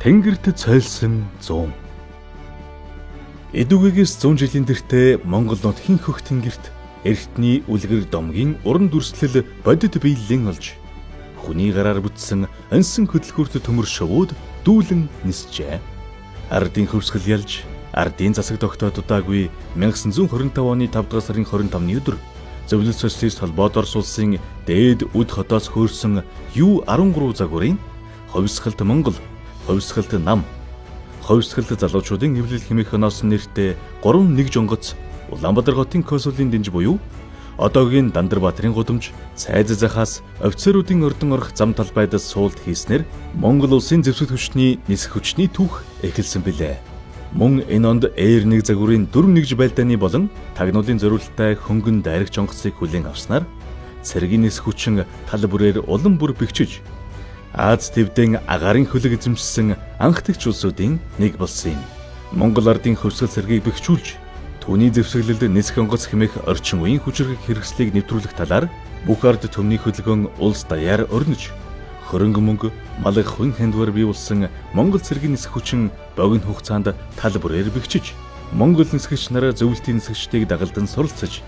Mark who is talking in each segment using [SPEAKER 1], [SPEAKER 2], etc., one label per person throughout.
[SPEAKER 1] Тэнгэрт цойлсон 100. Эдүгээс 100 жилийн тэртээ Монгол нутгийн хөх тэнгэрт эртний үлгэр домгийн уран дүрслэл бодит биелэн олж хүний гараар бүтсэн ансан хөдөлгөөрт төмөр шувууд дүүлэн нисжээ. Ардын хөвсгөл ялж, ардын засаг тогтоод удаагүй 1925 оны 5 дугаар сарын 25-ны өдөр Зөвлөл социалист холбоод Орос улсын дээд үд хотоос хөөрсөн U13 загварын ховсгалт Монгол, ховсгалт нам, ховсгалт залуучуудын эвлэл хэмээх оноос нэртэй 3 жонгоц Улаанбаатар хотын консулын дэнж буюу одоогийн Дандарбаатарын гудамж цайз захаас офицеруудын ордон орох зам талбайдас суулт хийснээр Монгол улсын зэвсэг хүчний нисэх хүчний түүх эхэлсэн билээ. Мөн энэ онд Р1 загварын 4 байлдааны болон тагнуулын зориулалттай хөнгөн дайрагч онгоцыг хүлээн авснаар цэргийн нисэх хүчин тал бүрээр улам бүр бэхжиж Аз твдэн агаарын хөлөг эзэмшсэн анхдагч улсуудын нэг болсон юм. Монгол ардын хөвсгөл цэргийг бэхжүүлж түүний зэвсэглэлд нисэх онгоц хэмээх орчин үеийн хүчрэг хэрэгслийг нэвтрүүлэх талаар бүх ард түмний хөдөлгөөн улс даяар орнож хөрөнгө мөнгө, малгай хүн хандвар бий болсон Монгол цэргийн нисэх хүчин богино хугацаанд тал бүрээр бэхжиж Монгол нисгэгч нараа зөвлөлтийн нисгэгчдийг дагалдан суралцаж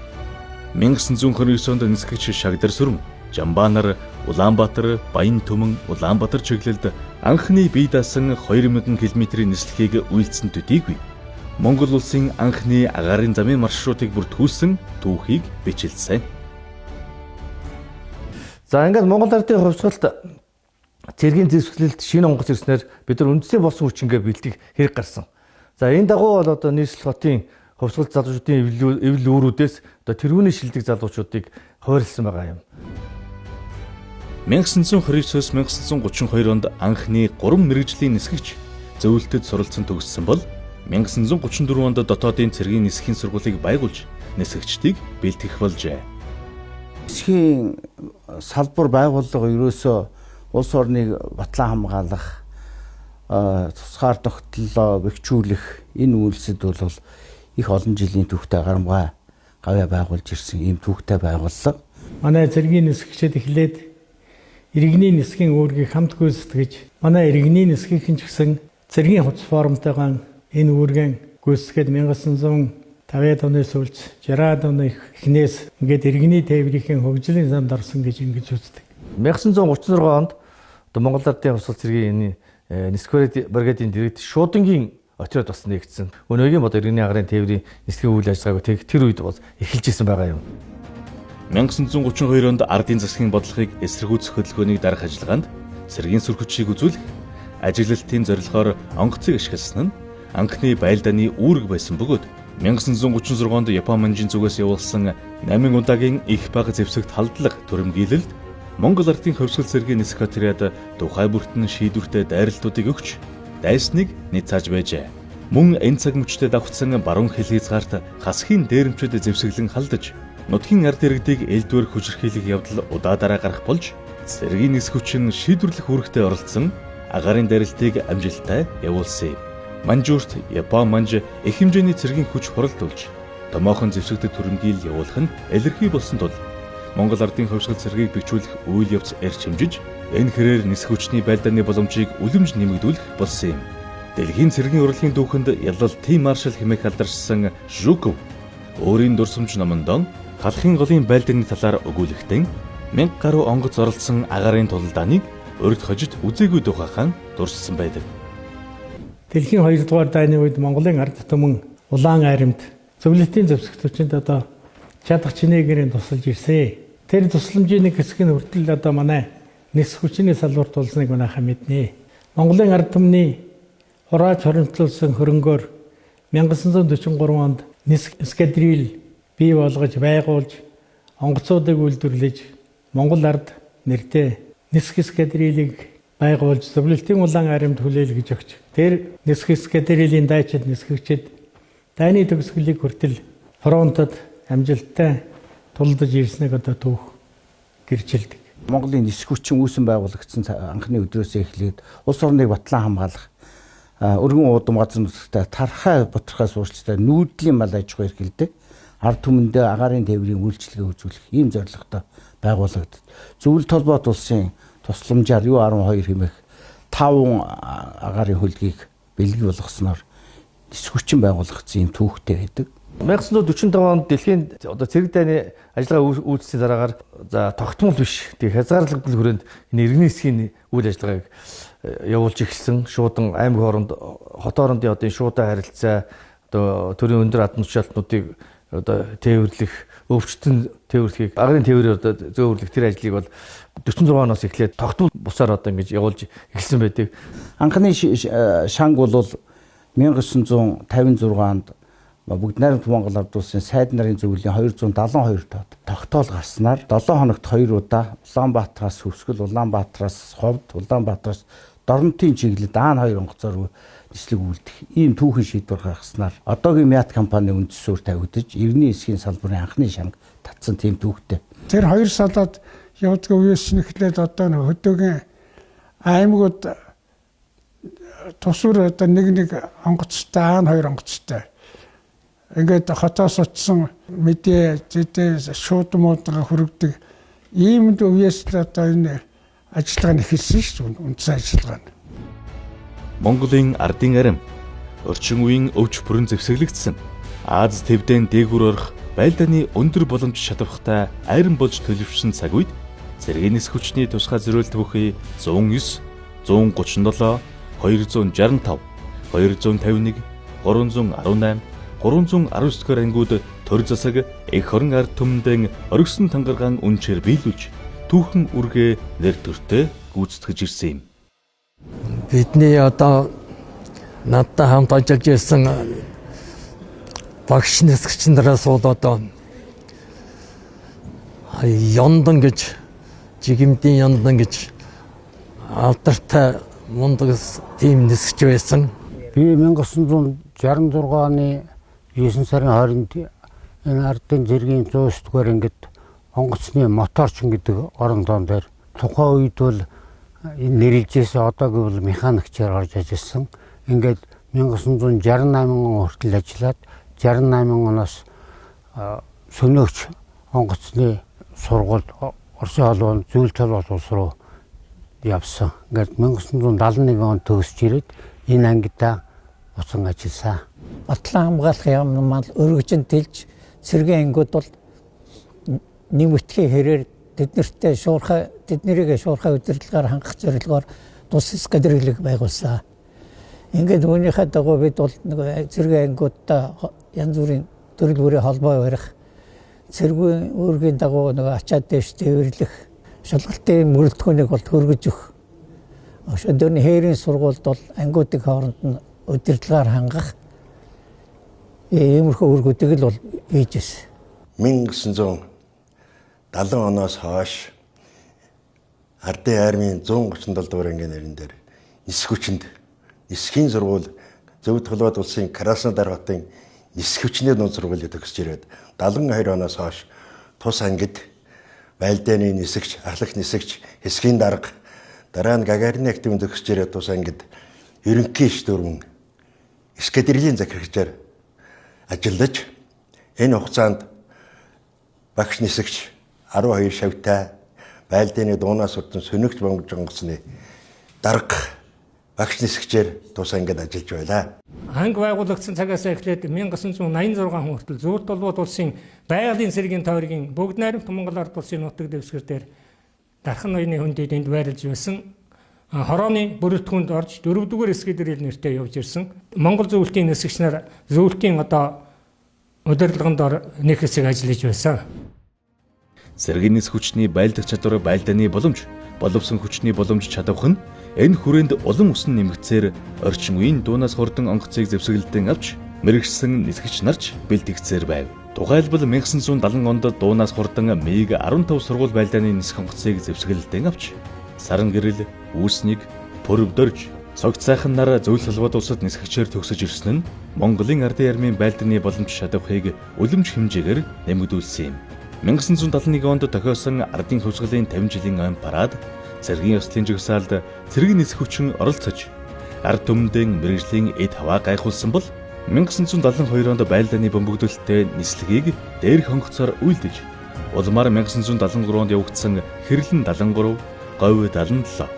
[SPEAKER 1] 1929 онд нисгэгч Шагдар сүрэн, Жамбаанар, Улаанбаатар, Баян түмэн, Улаанбаатар чиглэлд анхны бие даасан 2000 км-ийн нислэгийг үйлдсэн төдийгүй Монгол улсын анхны агаарын замын маршрутыг бүртгүүлсэн түүхийг бичлсэн.
[SPEAKER 2] За ингээд Монгол ардын хувьсгалт цэргийн зэвсгэлэлд шинэ онгоц ирснээр бид нар үндэсний болсон хүчингээ бэлтгэх хэрэг гарсан. За энэ дагуу бол одоо нийслэл хотын хувьсгалт залуучуудын эвлэл үүрүүдээс одоо тэрүүний шилдэг залуучуудыг хуваарлсан байгаа юм.
[SPEAKER 1] 1929-1932 онд анхны 3 мэргэжлийн нисгэгч зөвлөлтөд суралцсан төгссөн бол 1934 онд дотоодын цэргийн нисхийн сургуулийг байгуулж нисгэгчдийг бэлтгэх болжээ.
[SPEAKER 3] Нисхийн салбар байгууллага ерөөсөө улс орныг батлан хамгаалах, тусгаар тогтлоо бэхжүүлэх энэ үйлсэд бол их олон жилийн түүхтэй гарамгай гавья байгуулж ирсэн ийм түүхтэй байгууллага.
[SPEAKER 4] Манай цэргийн нисгэгчид эхлээд иргэний нисхийн үүргийг хамт гүйцэтгэж, манай иргэний нисгийнхэн ч гэсэн цэргийн хувцас формтойгоо энэ үүргээ гүйцэтгээд 1950-аад оны сүүлд 60-аад оны эхнээс ингээд иргэний тээврийн хөгжлийн замд орсон гэж ингэж үздэг.
[SPEAKER 2] 1936 онд Монгол ардын хувьсгал цэргийн нисэх бригадын директ Шуудангийн очроод бас нэгдсэн. Өнөөгийн бод иргэний агаарын тээврийн нисхийн үйл ажиллагааг тэр үед бол эхэлж исэн байгаа юм.
[SPEAKER 1] 1932 онд ардын засгийн бодлогыг эсэргүүцэх хөдөлгөөнийг дарах ажиллагаанд цэргийн сүр хүчийг үзүүлэх ажиглалтын зорилгоор онгоцыг ашигласан нь анхны байлдааны үүрэг байсан бөгөөд 1936 онд Япон манжийн зүгээс явуулсан 8 удаагийн их бага зэвсэгт халдлага төрөмгийлэлд Монгол ардын хувьсгал цэргийн нисэх отряд тухай бүртэн шийдвэртэй дайралтуудыг өгч дайсныг нийцааж байжээ. Мөн энэ цаг мөчтөд давхцсан баруун хэл хязгаарт хасхийн дээрэмчэд зэвсэглэн халдаж нутгийн ард иргэдийг элдвэр хүчирхийлэх явдал удаа дараа гарах болж цэргийн нисэх хүчин шийдвэрлэх үүрэгтээ оролцсон агаарын дайралтыг амжилттай явуулсан юм. Манжуурт Япон манж их хэмжээний цэргийн хүч хуралдуулж томоохон зэвсэгдэд төрөмгийл явуулах нь илэрхий болсон тул Монгол ардын хувьсгал цэргийг бэхжүүлэх үйл явц эрч хэмжиж энэ хэрээр нисэх хүчний байлдааны боломжийг үлэмж нэмэгдүүлэх болсон юм. Дэлхийн цэргийн урлагийн дүүхэнд ялал Тим маршал хэмээх алдаршсан Жуков өөрийн дурсамж номондоо халахын голын байлдааны талаар өгүүлэхдээ 1000 гаруй онгоц оролцсон агаарын тулдааныг урьд хожид үзээгүй тухайхан дурссан байдаг.
[SPEAKER 4] Дэлхийн 2 дугаар дайны үед Монголын ард түмэн улаан айрамд зөвлөлтийн зэвсэгтүүчэнд одоо чадах чинээгэрийн тусалж ирсэн. Тэр тусламжийн нэг хэсэг нь хүртэл одоо манай нисэх хүчний салбарт тулсныг манайхаа мэднэ. Монголын ард түмний хураач хоримтлуулсан хөрөнгөөр 1943 онд нисэх эскадрил бий болгож байгуулж онгоцуудыг үйлдвэрлэж Монгол ард нэртэй нисэх эскадрилийг байгуулж зөвлөлтийн улаан айрамд хүлээлгэж өгч тэр нисэх эскадрилийн дайчид нисгэгчид дайны төгсгөлийг хүртэл фронтод амжилттай тулдаж ирснийг одоо түүх гэрчилдэг.
[SPEAKER 3] Монголын нисэх хүчин үүсэн байгуулагдсан анхны өдрөөс эхлээд улс орныг батлан хамгаалах өргөн уудам газар нутагт тархай боторхой суурьчтай нүүдлийн мал аж ахуй эрхэлдэг ард түмэндээ агаарын тээврийн үйлчилгээ үзүүлэх ийм зорилготой байгуулагдав. Зөвлөлт холбоот улсын тусламжаар U12 хэмээх 5 агаарын хөлгийг бэлэг болгосноор нисэх хүчин байгуулагдсан юм түүхтэй байдаг.
[SPEAKER 2] 1945 онд дэлхийн одоо цэрэг дайны ажиллагаа үүссэн дараагаар за тогтмол биш тэг хязгаарлагдал хүрээнд энэ иргэний засгийн үйл ажиллагааг явуулж эхэлсэн. Шуудан аймаг хооронд хот хоорондын одоо шуудан харилцаа одоо төрийн өндөр адмын тушаалтнуудыг одоо тээвэрлэх, өвчтөн тээвэрлэхийг агарын тээврээр одоо зөөвөрлөх тэр ажлыг бол 46 оноос эхлээд тогтмол бусаар одоо ингэж явуулж эхэлсэн байдаг.
[SPEAKER 3] Анхны шанг бол 1956 онд Бүгд найрамд Монгол ард улсын сайд нарын зөвлөлийн 272 тоод тогтоол гарснаар 7 хоногт 2 удаа Улаанбаатараас Хөвсгөл, Улаанбаатараас Ховд, Улаанбаатараас Дорнотын чиглэлд даан 2 онгоцоор нислэг үлдэх ийм түүхэн шийдвэр гаргаснаар одоогийн Мят компани үндэс суурь тавигдаж иргэний эсхийн салбарын анхны шанг татсан тийм түүхтэй.
[SPEAKER 5] Тэр 2 салаад явдаг үеэс нэхлээд одоо хөдөөгийн аймагуд тусвар одоо нэг онгоцтой, даан 2 онгоцтой. Ингээд хотоос очсон мэдээ зэдээ шууд муудагаа хүргэдэг ийм үеэс л одоо энэ ажиллагаа нь эхэлсэн шүү дээ. Үндсэн ажиллагаа нь.
[SPEAKER 1] Монголын ардын арим орчин үеийн өвч бүрэн зэвсэглэгдсэн. Аз твдэн дээгүүр орох байлдааны өндөр боломж шатавхтай айран болж төлөвшсөн цаг үед цэргийн нисэх хүчний тусгай зориулт бүхий 109, 137, 265, 251, 318 319 дугаар ангиуд төр засаг их хорон ард түмэндэн оргисон тангаргаан үнчээр биелүүлж түүхэн үргээ нэр төртөө гүйцэтгэж ирсэн юм.
[SPEAKER 6] Бидний одоо надтай хамт ажиллаж ирсэн багш нисгч нараас бол одоо Ёндан гэж жигэмдийн Ёндан гэж алдартай мундаг тим нисгч байсан.
[SPEAKER 7] Би 1966 оны 9 сарын 20-нд энэ ардын зэргийн 109 дугаар ангид онгоцны моторчин гэдэг орон зоон дээр тухайн үед бол нэрлэжээс одоогийн бол механикчаар орж ажилласан. Ингээд 1968 он хүртэл ажиллаад 68 оноос сөнөөгч онгоцны сургууль Оросын холбооны зүйл толгой улс руу явсан. Ингээд 1971 он төгсөж ирээд энэ ангидаа уцан ажилласан.
[SPEAKER 8] Батлан хамгаалах яамнамал өргөжин тэлж цэргийн ангиуд бол нэмэгдэхээ хэрээр тэднэртэй шуурхай тэднэрийг шуурхай удирдлагаар хангах зорилгоор тус эскадрилийг байгуулсан. Ингээд үүнийхээ дагуу бид бол нэг цэргийн ангиудтай янз бүрийн төрөл бүрийн холбоо барих, цэргийн үүргийн дагуу нэг ачаад дэвш тээвэрлэх, шалгалтын мөрөлдөхөнийг бол хөргөж өгөх. Өдөрний хээрийн сургуульд бол ангиудын хооронд нь удирдлагаар хангах иймэрхүү үүргүүдийг л бол хийж ирсэн.
[SPEAKER 9] 1970 оноос хойш ардын армийн 137 дугаар ангийн нэрэн дээр нисэх хүчинд нисхийн сургууль Зөвхөн Толгойд улсын Краснодар хотын нисэх хүчний дунд сургуулийг төгсөж ирээд 72 оноос хойш тус ангид байлдааны нисэгч, ахлах нисэгч, хэсгийн дарга дараа нь Гагарины активын төгсөж ирээд тус ангид ерөнхий иш дүрмэн эскадрилийн захирагчаар ажиллаж энэ хугацаанд багш нисэгч 12 шавьтай байлдааны дуунаас урдан сөнөгч бомж онгоцны дарга багш нисэгчээр тус ангид ажиллаж байлаа.
[SPEAKER 4] Анги байгуулагдсан цагаас эхлээд 1986 хүн хүртэл Зөвхөн Толгойд улсын байгалийн цэргийн тойргийн бүгд найрамд Монгол ард улсын нутаг дэвсгэр дээр дархан ноёны хүндэд энд байрлаж байсан. Хорооны бүрэлдэхүүнд орж 4-р эскадрил нэртэй явж ирсэн. Монгол зөвлөлтийн нисгч нар зөвлөлтийн одоо удирдлаганд нэг хэсэг ажиллаж байсан.
[SPEAKER 1] Цэргийн нисэх хүчний байлдах чадвар байлдааны боломж, боловсон хүчний боломж чадвах нь энэ хүрээнд улам өсөн нэмэгцээр орчин үеийн дуунаас хурдан онгоцыг зэвсэглэлтэн авч мэрэгсэн нисгч нарч бэлтгэгцээр байв. Тухайлбал 1970 онд дуунаас хурдан МиГ-15 сургууль байлдааны нисэх онгоцыг зэвсэглэлтэн авч саран гэрэл, үүснийг пөрөвдөрж цогц сайхан нар зөвлөл холбоод улсад нисгчээр төгсөж ирсэн нь Монголын ардын армийн байлдааны боломж чадварыг үлэмж хэмжээгээр нэмэгдүүлсэн юм. 1971 онд тохиосон ардын хувьсгалын 50 жилийн ой парад цэргийн ёслолын жагсаалд цэргийн нисэх хүчин оролцож ард түмэндээ мэрэгжлийн эд хаваа гайхуулсан бол 1972 онд байлдааны бөмбөгдөлтөд нислэгийг дээрх онгоцоор үйлдэж улмаар 1973 онд явагдсан Хэрлэн 73, Говь 77,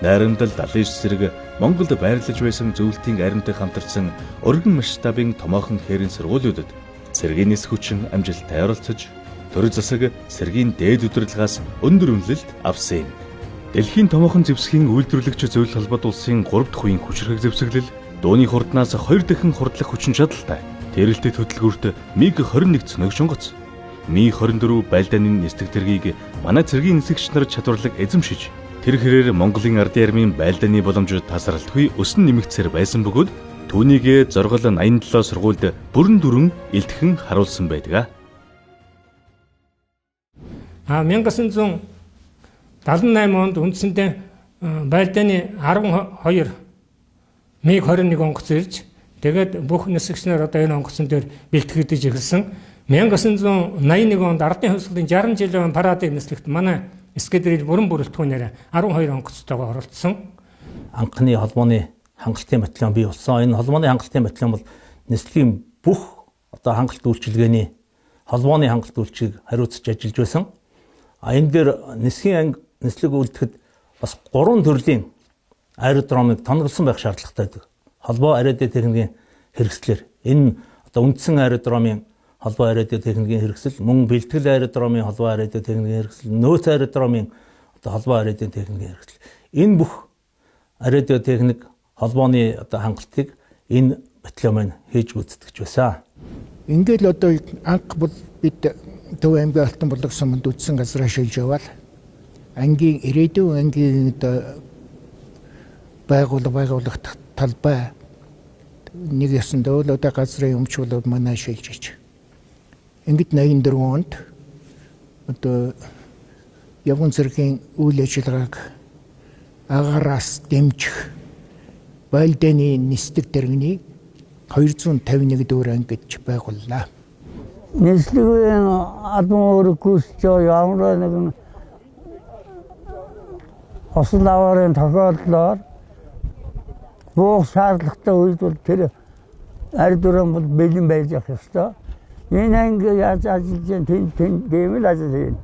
[SPEAKER 1] Найрамдал 79 зэрэг Монголд байрлаж байсан зөвлөлтийн аримтай хамтарсан өргөн масштабын томоохон хээрийн сургуулиудад цэргийн нисэх хүчин амжилттай оролцож, төр засаг цэргийн дээд удирдлагаас өндөр үнэлэлт авсан юм. Дэлхийн томоохон зэвсгийн үйлдвэрлэгч зөвлөлт холбоот улсын 3 дахь үеийн хүчирхэг зэвсэглэл дууны хурднаас 2 дахин хурдлах хүчин чадалтай тэрэлтэй хөтөлбөрт МиГ-21 цөнөг шонгоц. Ми-24 байлдааны нисдэг тэргийг манай цэргийн нисгэгч нар чадварлаг эзэмшиж, тэр хэрээр Монголын ардын армийн байлдааны боломж тасралтгүй өсөн нэмэгдсээр байсан бөгөөд түүнийг зоргол 87 сургуульд бүрэн дүрэн илтгэн харуулсан байдаг.
[SPEAKER 4] 1978 онд үндсэндээ байлдааны 12 МиГ-21 онгоц ирж, тэгээд бүх нисгэгчнэр одоо энэ онгоцон дээр бэлтгэгдэж эхэлсэн. 1981 онд ардын хувьсгалын 60 жилийн парадыг нислэгт манай эскадрил бүрэн бүрэлдэхүүнээр 12 онгоцтойгоо оролцсон.
[SPEAKER 2] Анхны холбооны хангалтын батальон бий болсон. Энэ холбооны хангалтын батальон бол нислэгийн бүх одоо хангалт үйлчилгээний холбооны хангалт үйлчийг хариуцж ажиллаж байсан. Энэ дээр нисхийн нислэг үлдэхэд бас 3 төрлийн аэродромыг тонголсон байх шаардлагатай байдаг. Холбоо ариадын техникийн хэрэгслэр энэ одоо үндсэн аэродромын холбоо ариадын техникийн хэрэгсэл, мөн бэлтгэл аэродромын холбоо ариадын техникийн хэрэгсэл, нөөц аэродромын одоо холбоо ариадын техникийн хэрэгсэл. Энэ бүх ариадын техник холбооны одоо хангалтыг энэ батальон маань хийж гүйцэтгэж байсан.
[SPEAKER 5] Ингээл одоо анх бол бид Төв аймгийн Алтан булаг суманд үдсэн газраа шилж яваад ангийн ирээдүйн ангийн одоо байгуулах талбай нэг ясан дэвэл одоо газрын өмчүүлээд манай шилж ич. Ингээд 84 онд одоо явган цэргийн үйл ажиллагааг агаараас дэмжих байлдааны нисдэг тэрэгний 251 дүүр анги гэж байгууллаа.
[SPEAKER 7] Нислэгийн албан өөрөс ямар нэгэн осол аварын тохиолдлоор буух шаардлагатай үед бол тэр ард дүрэн бол бэлэн байж явах ёстой. Энэ анги яаж ажиллаж тийм л ажил хийж.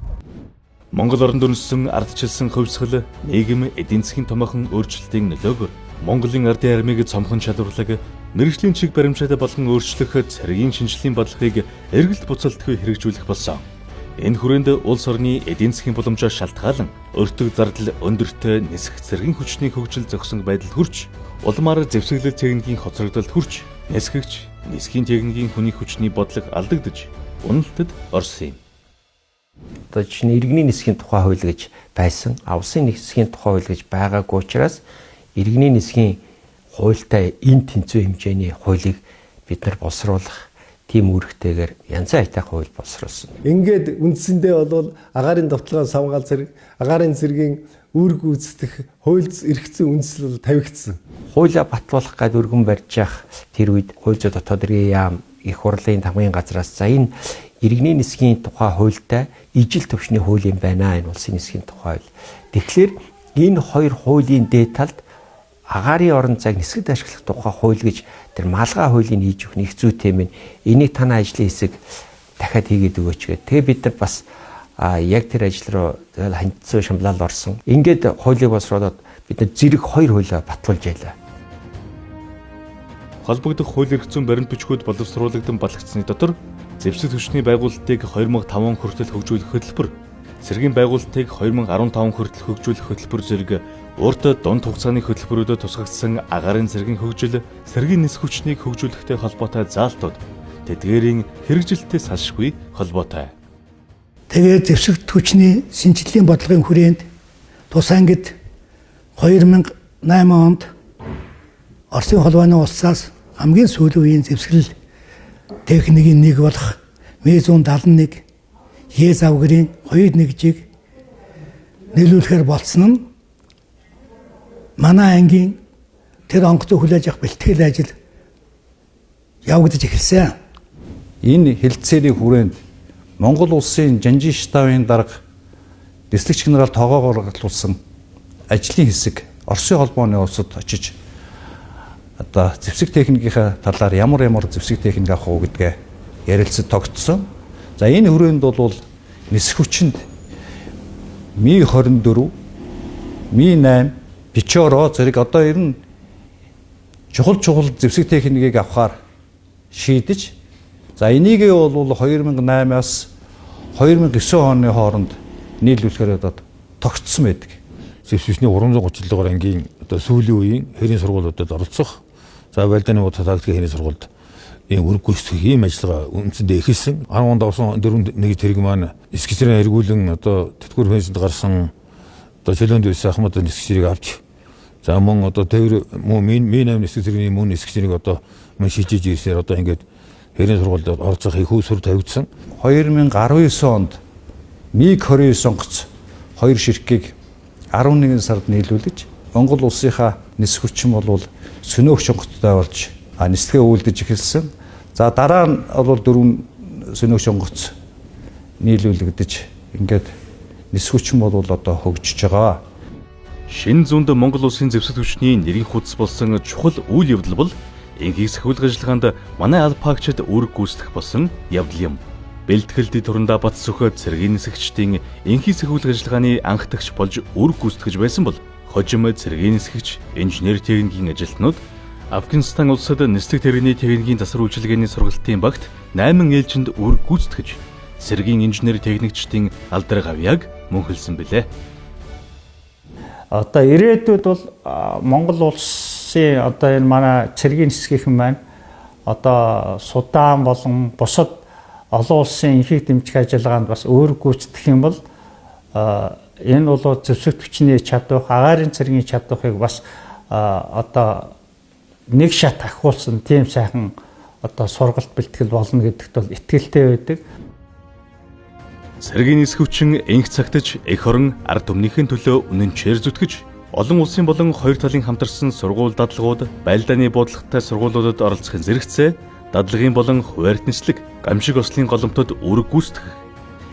[SPEAKER 1] Монгол оронд өрнөсөн ардчилсан хувьсгал, нийгэм, эдийн засгийн томоохон өөрчлөлтийн нөлөөгөөр Монголын ардын армийг цомхон чадварлаг, мэргэжлийн чиг баримтшаад болгон өөрчлөх цэргийн шинжилгээний бодлогыг эргэлт буцалтгүй хэрэгжүүлэх болсон. Энэ хүрээнд улс орны эдийн засгийн боломжоо шалтгаалan өртөг зардал өндөртэй нисэх цэргийн хүчний хөгжил зогсон байдал хүрч, улмаар зэвсэглэл техникийн хоцрогдолд хүрч, нисгэгч, нисхийн техникийн хүний хүчний бодлого алдагдж, уналтад орсон юм.
[SPEAKER 10] Одоо чинь иргэний нисхийн тухай хууль гэж байсан, улсын нисхийн тухай хууль гэж байгаагүй учраас иргэний нисхийн хуультай энэ тэнцвэр хэмжээний хуулийг бид нар боловсруулах тийм үүрэгтэйгээр янзын айтайх хууль боловсруулсан.
[SPEAKER 11] Ингээд үндсэндээ бол агаарын довтлогоос хамгаал зэрэг агаарын цэргийн үүрэг гүйцэтгэх хууль эрхцэн үндэслэл тавигдсан.
[SPEAKER 10] Хуулиа батлуулах гээд өргөн барьж явах тэр үед хууль зүйн дотоод иргэн яам их хурлын тамгын газраас за энэ иргэний нисхийн тухай хуультай ижил төвчний хууль юм байна энэ улсын нисхийн тухай хууль. Тэгэхээр энэ хоёр хуулийн дээд талд агаарын орон зайг нисгэд ашиглах тухай хууль гэж тэр малгай хуулийг хийж өгөх нэг зүйтэй юм. Энийг танай ажлын хэсэг дахиад хийгээд өгөөч гэх. Тэгээ бид нар бас яг тэр ажил руу хандсан шамлал орсон. Ингээд хуулийг боловсруулаад бид нар зэрэг хоёр хуулиа батлуулж ялаа.
[SPEAKER 1] Холбогдох хууль эрх зүйн баримт бичгүүд боловсруулагдсан батлагдсны дотор зэвсэг түвшний байгуулалтыг 2005 он хүртэл хөгжүүлэх хөтөлбөр, цэргийн байгуулалтыг 2015 хүртэл хөгжүүлэх хөтөлбөр зэрэг урт дунд хугацааны хөтөлбөрүүдэд тусгагдсан агаарын цэргийн хөгжил, цэргийн нисэх хүчнийг хөгжүүлэхтэй холбоотой заалтууд тэдгээрийн хэрэгжилттэй салшгүй холбоотой.
[SPEAKER 5] Тэгээд зэвсэг түвшний шинжилгээний бодлогын хүрээнд тус ангид 2008 онд Оросын холбооны улсаас хамгийн сүүлийн үеийн зэвсгэл техникийн нэг болох Ми-171 Е-завгарын 2 нэгжийг нийлүүлэхээр болсон нь манай ангийн тэр онгоцоо хүлээж авах бэлтгэл ажил явагдаж эхэлсэн.
[SPEAKER 12] Энэ хэлтсээрийн хүрээнд Монгол улсын Жанжин штабын дарга нислэгч генерал тоогоогоор галтуулсан ажлын хэсэг Оросын холбооны улсад очиж одоо зэвсэг техникийн талаар ямар зэвсэг техник авах уу гэдгээ ярилцаж тогтсон. За энэ хүрээнд бол нисэх хүчинд Ми-24, Ми-8, бичөөрөө зэрэг одоо ер нь чухал зэвсэг техникийг авахар шийдэж за энийгээ бол 2008-аас 2009 оны хооронд нийлүүлэхээр одоо тогтсон байдаг.
[SPEAKER 13] Зэвсэгчний 330 дугаар ангийн одоо сүүлийн үеийн хэрийн сургуулиудад оролцох за байлдааны тактикийн хэрийн сургуульд ийм үрг гүйцэтгэх ийм ажиллагаа үндсэндээ эхэлсэн. 10 онд орсон 4 нэг тэрэг маань эсгэгчрээ эргүүлэн одоо тэтгэвэр пенсэнд гарсан одоо Чөлөөнд байсан Ахмад эсгэгчрийг авч за мөн одоо тэр мөн минь эсгэг зэргийн мөн эсгэгчрийг одоо мөн шийдэж ирсээр одоо ингээд хэрийн сургуульд оролцох их үүсвэр тавигдсан.
[SPEAKER 12] 2019 онд МиГ-29 онгоц 2 ширхгийг 11 сард нийлүүлж Монгол улсынхаа нисэх хүчин бол сөнөөгч онгоцтой болж нислэгээ үйлдэж эхэлсэн. За дараа нь бол 4 сөнөөгч онгоц нийлүүлэгдэж ингээд нисэх хүчин бол одоо хөгжиж байгаа.
[SPEAKER 1] Шинэ зүүнд Монгол улсын зэвсэг хүчний нэрийн хуудас болсон чухал үйл явдал бол энгийн сахиулах ажиллагаанд манай алпаагчид үүрэг гүйцэтгэх болсон явдал юм. Бэлтгэлд турандаа бат сөхөд цэргийн нисгэгчдийн энгийн сахиулах ажиллагааны анхдагч болж үүрэг гүйцэтгэж байсан бол хожим цэргийн нисгэгч, инженер техникийн ажилтнууд Афганистан улсад нислэг тэрэгний техникийн засвар үйлчилгээний сургалтын багт 8 ээлжинд үүрэг гүйцэтгэж цэргийн инженер техникчдийн алдар гавьяаг мөнхөлсөн билээ.
[SPEAKER 14] Одоо ирээдүйд бол Монгол улсын одоо энэ манай цэргийн нисгийнхэн маань одоо Судан болон бусад олон улсын энхийг дэмжих ажиллагаанд бас өөрөг гүйцэтгэх юм бол энэ бол зэвсэгт хүчний чадвар, агаарын цэргийн чадварыг бас одоо нэг шат ахиулсан тийм сайхан одоо сургалт бэлтгэл болно гэдэгт бол итгэлтэй байдаг.
[SPEAKER 1] Цэргийн нисэх хүчин энх цагтаж эх орон ард түмнийхэн төлөө үнэнчээр зүтгэж олон улсын болон хоёр талын хамтарсан сургууль дадлагууд байлдааны бодлоготой сургуулиудад оролцохын зэрэгцээ дадлагын болон хуваарьт нислэг гамшиг ослын голомтод үүрэг гүйцэтгэх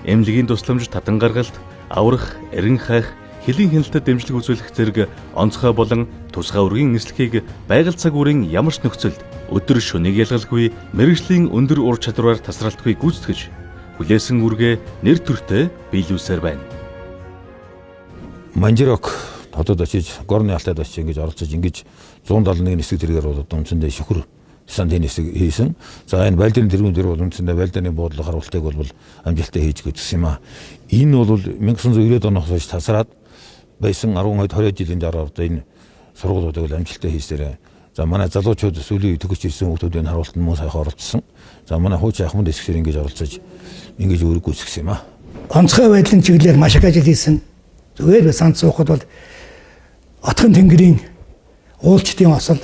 [SPEAKER 1] эмнэлгийн тусламж татан гаргалт аврах эрен хайх хэлийн хяналтад дэмжлэг үзүүлэх зэрэг онцгой болон тусгай үргийн нислэгийг байгаль цаг үеийн ямар ч нөхцөлд өдөр шөнийг ялгалгүй мэргэжлийн өндөр ур чадвараар тасралтгүй гүйцэтгэж хүлээсэн үргээ нэр төртэй биелүүлсээр байна.
[SPEAKER 13] Манжирок хотод очиж горны алтайд очиж ингэж оролцож ингэж 171 нисэг тэргээр бол үндсэндээ шүхэр сантын нисэг хийсэн. За энэ байлдааны тэргүүн дээр бол үндсэндээ байлдааны буудлага харуултыг бол амжилттай хийж гүйцсэн юм а. Энэ бол 1990-ад оноос хойш тасраад байсан 10-20 жилийн дараа одоо энэ сургуулиудыг амжилттай хийсээр за манай залуучууд сүүлийн төгсөж ирсэн хүмүүсийн харуултанд мөн сайхан оролцсон. За манай хуучин Ахмад эсгчээр ингэж оролцож ингэж үүрэг гүйцэтгэсэн юм а.
[SPEAKER 15] Онцгой байдлын чиглэлээр маш их ажил хийсэн. Зүгээр санц суухад бол Отхон тэнгэрийн уулчдын осол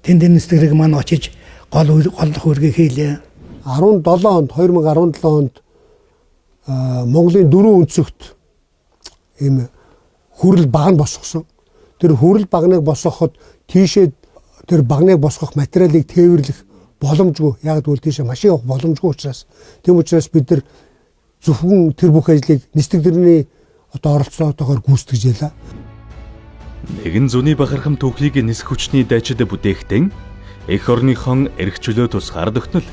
[SPEAKER 15] тэндэнэс тэрэг маань очиж голлох үргийг хийлээ.
[SPEAKER 16] 2017 онд Монголын 4 өнцөгт ийм хүрэл баг нь босгосон. Тэр хүрэл багныг босгоход тийшээ тэр багныг босгох материалыг тээвэрлэх боломжгүй. Яг тэгвэл тийшээ машин явах боломжгүй учраас тийм учраас бид нар зөвхөн тэр бүх ажлыг нислэг тэрний одоо оролцоотойгоор гүйцэтгэж ялаа.
[SPEAKER 1] Нэгэн зуны бахархам түүхийг нисэх хүчний дайчид бүтээхтэн эх орныхон эрх чөлөө тусгаар дөхнөл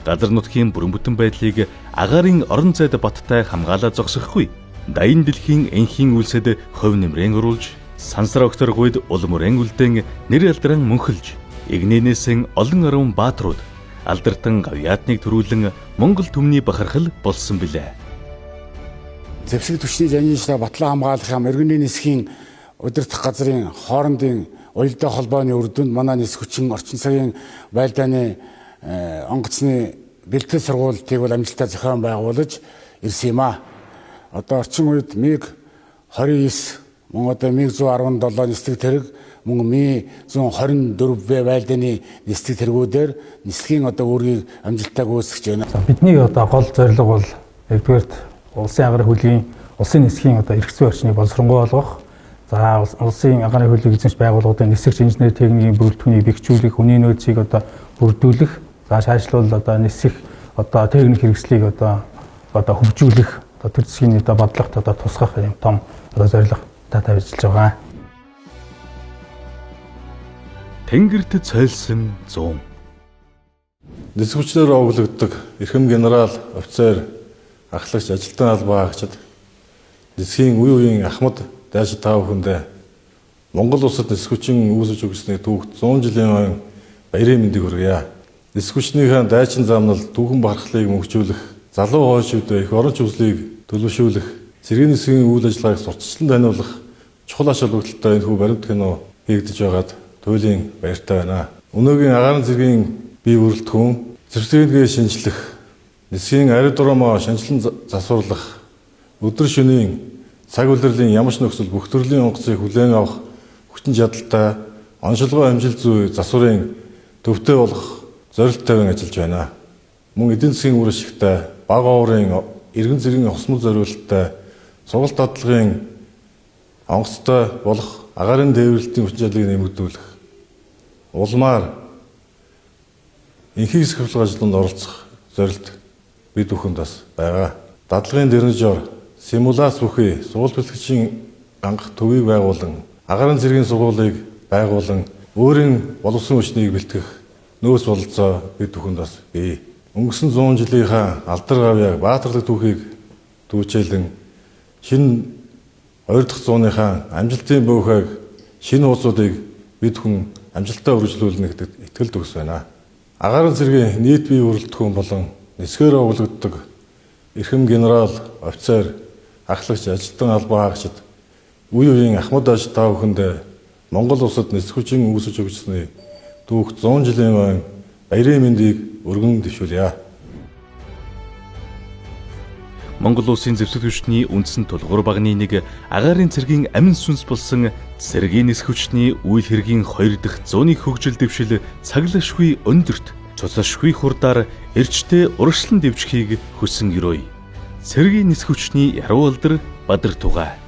[SPEAKER 1] газар нутгийн бүрэн бүтэн байдлыг агаарын орон зайд баттай хамгаалаад зогсохгүй. Даян дэлхийн энхийн үлсэд хувь нэмрэн оруулж сансар огторгүйд улмөрэн үлдэн нэр алдран мөнхөлж игнэнээсэн олон арван бааtruуд алдартан гавьяатныг төрүүлэн Монгол түмний бахархал болсон билээ.
[SPEAKER 17] Зэвсэг түвшний жанжинтай батлан хамгаалах юм иргэний нисхийн удирдах газрын хоорондын уялдаа холбооны үр дүнд манай нисэх хүчин орчин цагийн байлдааны онгоцны бэлтгэл сургуулийг бол амжилттай зохион байгуулж ирсэн юм а. Одоо орчин үед МиГ-29 мөн одоо МиГ-117 нислэг тэрэг мөн Ми-124В байлдааны нислэг тэргүүдээр нислэгийн одоо үүргийг амжилттай гүйцэтгэж байна.
[SPEAKER 4] Бидний одоо гол зорилго бол нэгдүгээрт улсын агаарын хөлгийн улсын нисхийн одоо эрх зүйн орчныг боловсронгуй болгох. За улсын агаарын хөлийг эзэмш байгууллагуудын нисгч инженер техникийн бүрэлдэхүүнийг бэхжүүлэх, хүний нөөцийг одоо бүрдүүлэх, за шаашлуул одоо нисэх одоо техник хэрэгслийг одоо хөгжүүлэх одоо төр засгийн одоо бодлогот одоо тусгах юм том одоо зорилготой тавьж байгаа.
[SPEAKER 1] Тэнгэрт цайлсан 100.
[SPEAKER 18] Нисэх хүчээр овогддог эрхэм генерал, офицер, ахлагч, ажилтан албаа агчид нисхийн үе үеийн Ахмад дайчид тав хүндээ Монгол улсад нисэх хүчин үүсэж өгснээ түүхт 100 жилийн ойн баярын мэндийг хүргье. Нисэх хүчнийхээ дайчин замнал түүхэн барахлыг мөнгөжүүлэх, залуу хойшууд их орон чөслийг төлөвшүүлэх, цэргийн нисгийн үйл ажиллагааг сурталчлан таниулах чухал ач холбогдолтой энэхүү баримт кино хийгдэж байгаад туйлын баяртай байна. Өнөөгийн агаарын цэргийн бие бүрэлдэхүүн, зэрлэгээ шинжлэх, нисгийн ари дурамаа шинжилэн засварлах, өдөр шөнийн цаг улирлын ямарч нөхцөл бүх төрлийн онгоцыг хүлээн авах хүчин чадалтай, оншилгоо амжилт зүй засварын төвтэй болох зорилттойгон ажиллаж байна. Мөн эдийн засгийн үр ашигтай, бага уурын иргэн зэргийн хосмол зориулалттай, сургалт дадлагын онгоцтой болох агаарын дээвэрлэлтийн хүчин чадлыг нэмэгдүүлэх, улмаар энхийг сэхвлэх ажланд оролцох зорилт бид бүхэнд бас байгаа. Дадлагын дэрнжор, симуляц бүхий сургалт бэлтгэгчийн анх төвийг байгуулан, агаарын цэргийн сургуулийг байгуулан, өөрийн боловсон хүчнийг бэлтгэх нөөц бололцоо бид бүхэнд бас бий. Өнгөрсөн 100 жилийнхаа алдар гавьяа баатарлаг түүхийг дүүчээлэн шинэ 2 дахь зууныхаа амжилтын бөөхөйг шинэ ууцуудыг бид хүн амжилттай үргэлжлүүлнэ гэдэгт итгэл төгс байна. Агаарын цэргийн нийт бие бүрэлдэхүүн болон нисгээр овлогддог эрхэм генерал, офицер, ахлагч, ажилтан албан хаагчид үе үеийн ахмад аж та бүхэндээ Монгол улсад нисэх хүчин үүсэж өгсөний түүх 100 жилийн ойн баярын мэндийг өргөн дэвшүүлье.
[SPEAKER 1] Монгол улсын зэвсэг хүчний үндсэн тулгуур багны нэг агаарын цэргийн амин сүнс болсон цэргийн нисэх хүчний үйл хэргийн 2 дахь зууны хөгжил дэвшил цаглашгүй өндөрт цуцашгүй хурдаар эрчтэй урагшлан дэвжихийг хүсэн ерөөй. Цэргийн нисэх хүчний яруу алдар Бадар Тугай